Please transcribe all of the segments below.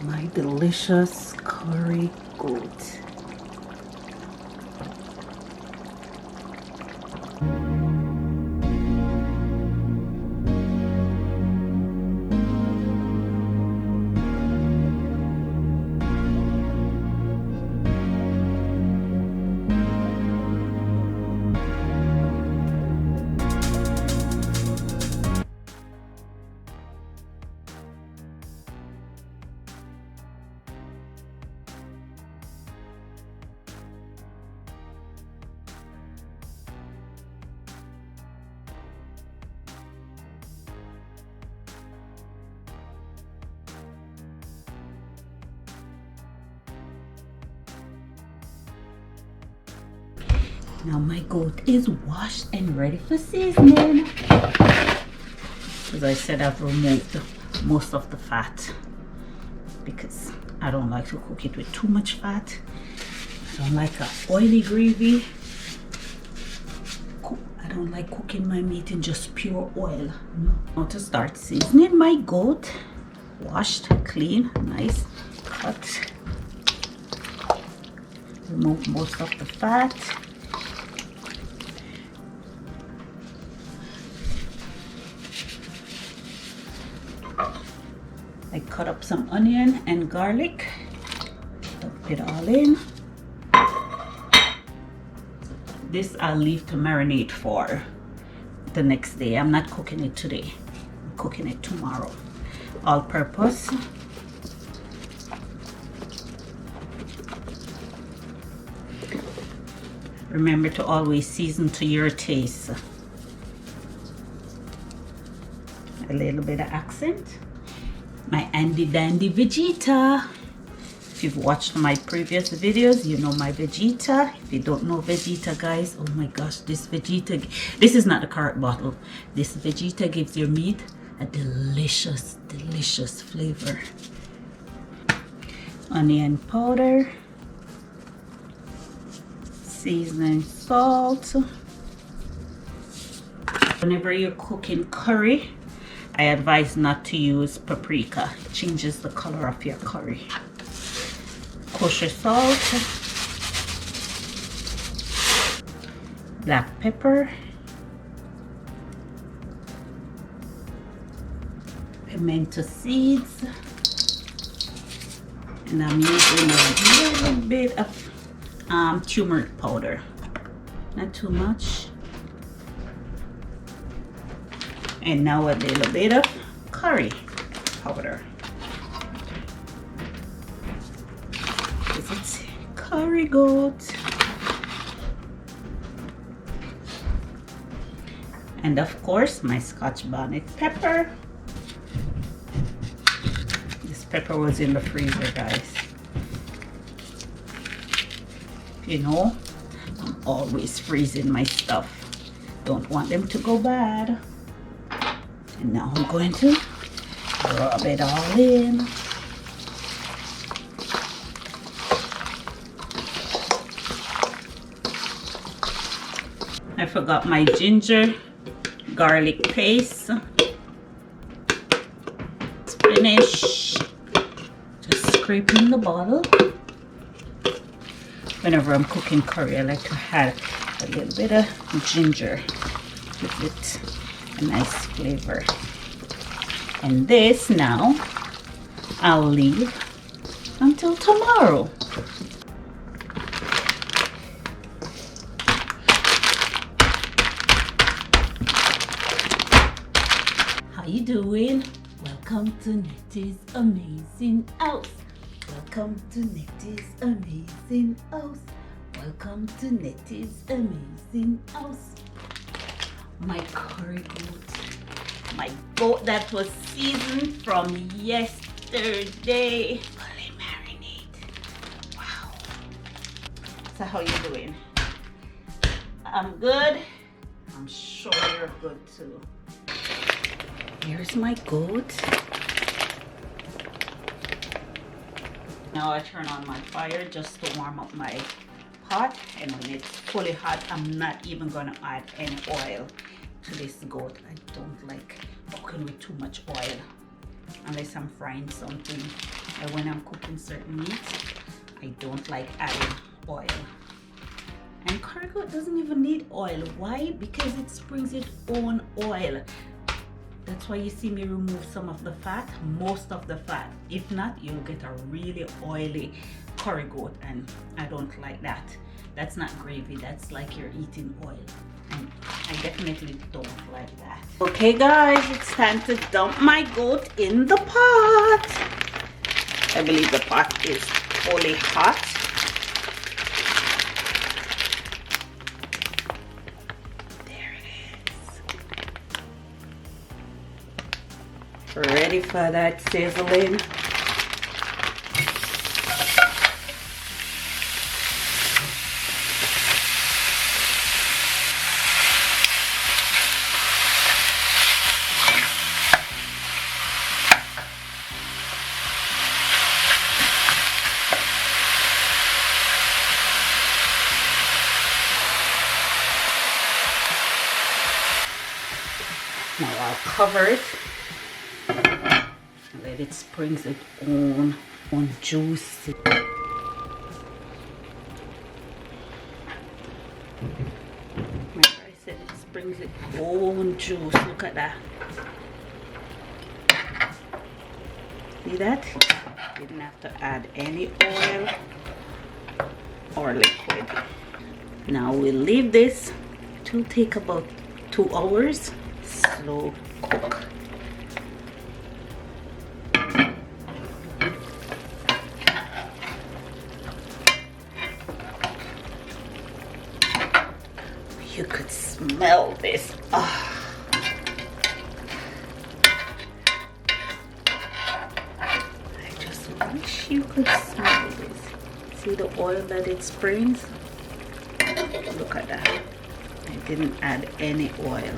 My delicious curry goat. Now my goat is washed and ready for seasoning. As I said, I've removed most of the fat because I don't like to cook it with too much fat. I don't like an oily gravy. I don't like cooking my meat in just pure oil. Now to start seasoning my goat, washed, clean, nice, cut. Remove most of the fat. I cut up some onion and garlic, dump it all in. This I'll leave to marinate for the next day. I'm not cooking it today, I'm cooking it tomorrow. All purpose. Remember to always season to your taste. A little bit of accent. My handy dandy Vegeta. If you've watched my previous videos, you know my Vegeta. If you don't know Vegeta, guys, oh my gosh, this Vegeta, this is not the carrot bottle. This Vegeta gives your meat a delicious, delicious flavor. Onion powder, seasoning salt. Whenever you're cooking curry, I advise not to use paprika. It changes the color of your curry. Kosher salt, black pepper, pimento seeds, and I'm using a little bit of turmeric powder, not too much. And now a little bit of curry powder. Is it curry goat? And of course, my Scotch bonnet pepper. This pepper was in the freezer, guys. You know, I'm always freezing my stuff. Don't want them to go bad. And now I'm going to rub it all in. I forgot my ginger garlic paste. It's finished. Just scraping the bottle. Whenever I'm cooking curry, I like to add a little bit of ginger. Give it a nice flavor. And this now I'll leave until tomorrow. How you doing? Welcome to Nettie's amazing house. Welcome to Nettie's amazing house. Welcome to Nettie's amazing house. My curry goat. My goat that was seasoned from yesterday. Fully marinate. Wow. So how you doing? I'm good. I'm sure you're good too. Here's my goat. Now I turn on my fire just to warm up my pot, and when it's fully hot, I'm not even gonna add any oil to this goat. I don't like cooking with too much oil. unless I'm frying something. And when I'm cooking certain meats, I don't like adding oil. And curry goat doesn't even need oil. Why? Because it springs its own oil. That's why you see me remove some of the fat, most of the fat. If not, you'll get a really oily curry goat, and I don't like that. That's not gravy, that's like you're eating oil. And I definitely don't like that. Okay guys, it's time to dump my goat in the pot. I believe the pot is fully hot. Ready for that sizzling. Now I'll cover it. Let it springs its own juice. Remember I said it springs its own juice. Look at that. See that? Didn't have to add any oil or liquid. Now we'll leave this. It will take about 2 hours. Slow cook. You could smell this. I just wish you could smell this. See the oil that it springs? Look at that. I didn't add any oil.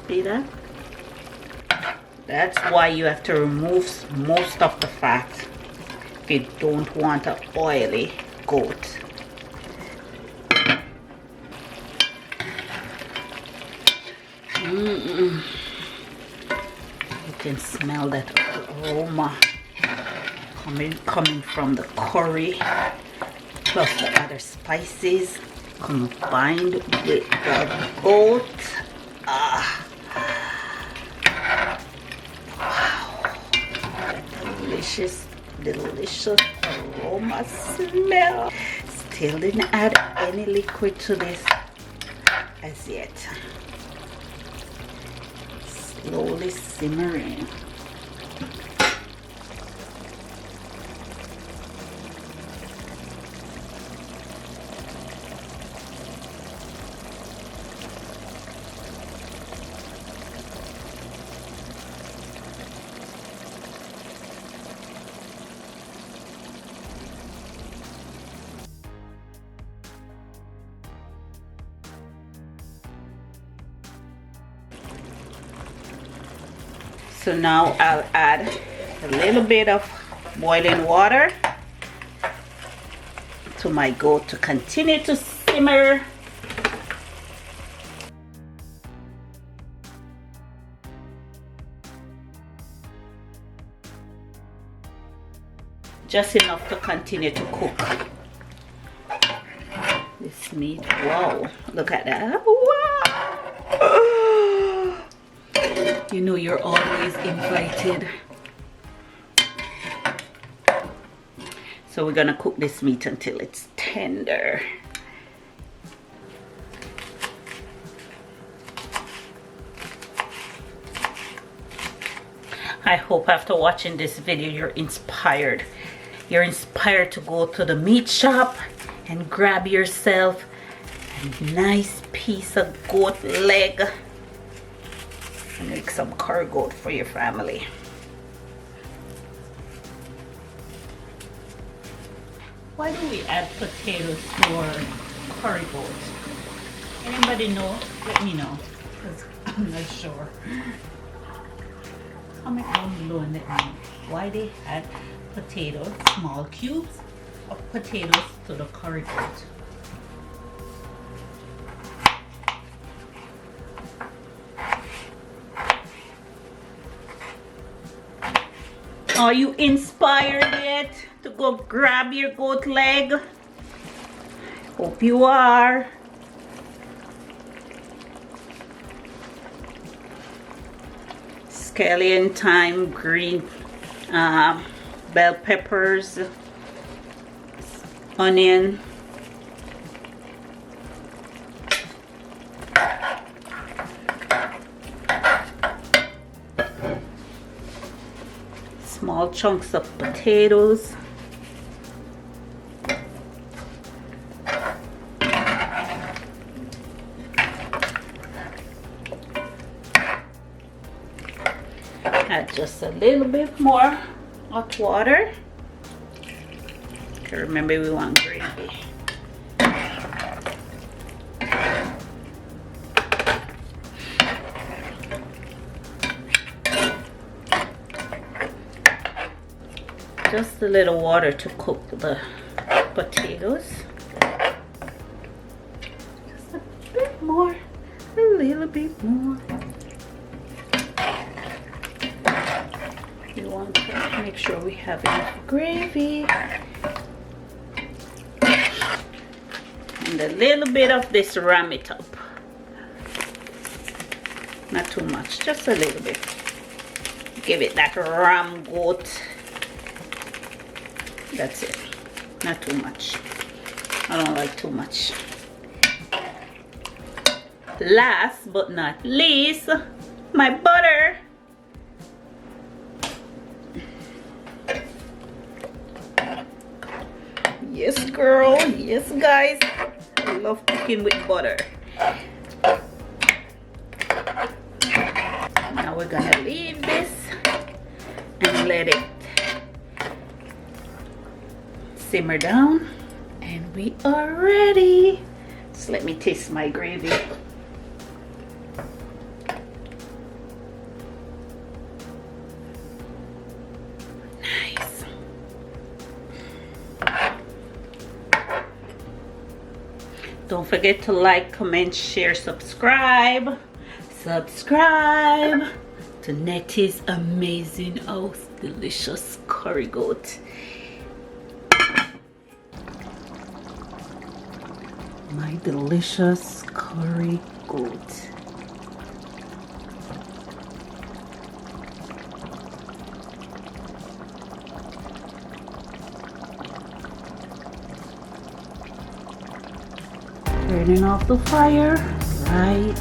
See that? That's why you have to remove most of the fat if you don't want an oily goat. You can smell that aroma coming from the curry plus the other spices combined with the goat. Wow, that delicious aroma smell. Still didn't add any liquid to this as yet. Slowly simmering. So now I'll add a little bit of boiling water to my goat to continue to simmer. Just enough to continue to cook this meat. Wow, look at that. Wow. You know you're always invited. So we're gonna cook this meat until it's tender. I hope after watching this video you're inspired. You're inspired to go to the meat shop and grab yourself a nice piece of goat leg and make some curry goat for your family. Why do we add potatoes to our curry goat? Anybody know? Let me know, because I'm not sure. Comment down below and let me know why they add potatoes, small cubes of potatoes to the curry goat. Are you inspired yet to go grab your goat leg? Hope you are. Scallion, thyme, green bell peppers, onion. Small chunks of potatoes. Add just a little bit more hot water. Okay, remember we want gravy. Just a little water to cook the potatoes. Just a bit more, a little bit more. We want to make sure we have enough gravy. And a little bit of this, ram it up. Not too much, just a little bit. Give it that ram goat. That's it. Not too much. I don't like too much. Last but not least, my butter. Yes, girl. Yes, guys. I love cooking with butter. Now we're gonna leave this and let it simmer down, and we are ready. Just let me taste my gravy. Nice. Don't forget to like, comment, share, subscribe to Nettie's amazing house delicious curry goat. My delicious curry goat. Turning off the fire right